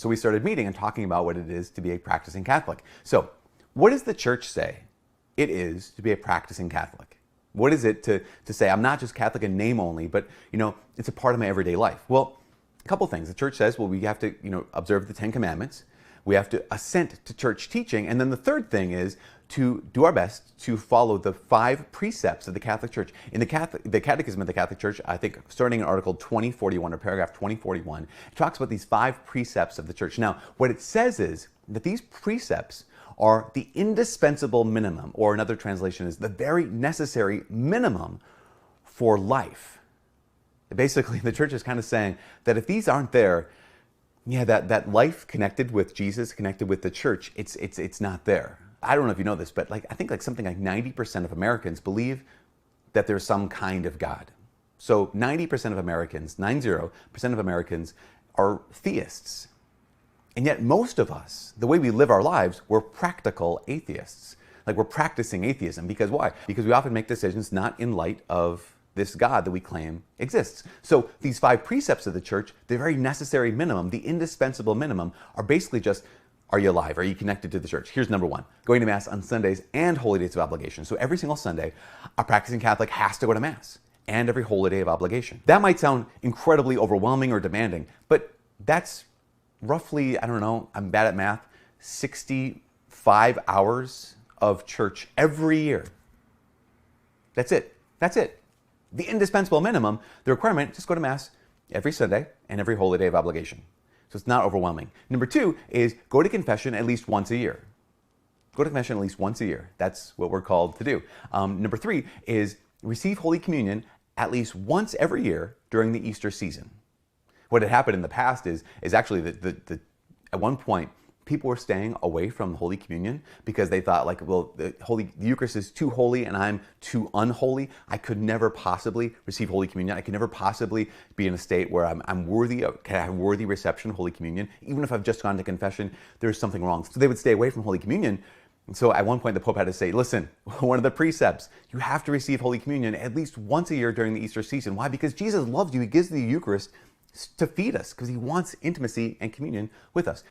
So we started meeting and talking about what it is to be a practicing Catholic. So what does the church say it is to be a practicing Catholic? What is it to say, I'm not just Catholic in name only, but it's a part of my everyday life? Well, a couple things. The church says, well, we have to observe the 10 Commandments. We have to assent to church teaching. And then the third thing is to do our best to follow the 5 precepts of the Catholic Church. In the Catechism of the Catholic Church, I think starting in Article 2041 or paragraph 2041, it talks about these 5 precepts of the church. Now, what it says is that these precepts are the indispensable minimum, or another translation is the very necessary minimum for life. Basically, the church is kind of saying that if these aren't there, that life connected with Jesus, connected with the church, it's not there. I don't know if you know this, but I think something like 90% of Americans believe that there's some kind of God. So 90% of Americans, 90% of Americans are theists. And yet most of us, the way we live our lives, we're practical atheists. We're practicing atheism. Because why? Because we often make decisions not in light of this God that we claim exists. So these 5 precepts of the church, the very necessary minimum, the indispensable minimum, are basically just, are you alive? Are you connected to the church? Here's number 1, going to Mass on Sundays and holy days of obligation. So every single Sunday, a practicing Catholic has to go to Mass, and every holy day of obligation. That might sound incredibly overwhelming or demanding, but that's roughly, I don't know, I'm bad at math, 65 hours of church every year. That's it. That's it. The indispensable minimum, the requirement, just go to Mass every Sunday and every holy day of obligation. So it's not overwhelming. Number 2 is go to confession at least once a year. Go to confession at least once a year. That's what we're called to do. Number 3 is receive Holy Communion at least once every year during the Easter season. What had happened in the past is actually that at one point, people were staying away from Holy Communion because they thought the Eucharist is too holy and I'm too unholy. I could never possibly receive Holy Communion. I could never possibly be in a state where I'm worthy of, can I have worthy reception of Holy Communion? Even if I've just gone to confession, there's something wrong. So they would stay away from Holy Communion. And so at one point the Pope had to say, listen, one of the precepts, you have to receive Holy Communion at least once a year during the Easter season. Why? Because Jesus loves you. He gives the Eucharist to feed us because he wants intimacy and communion with us.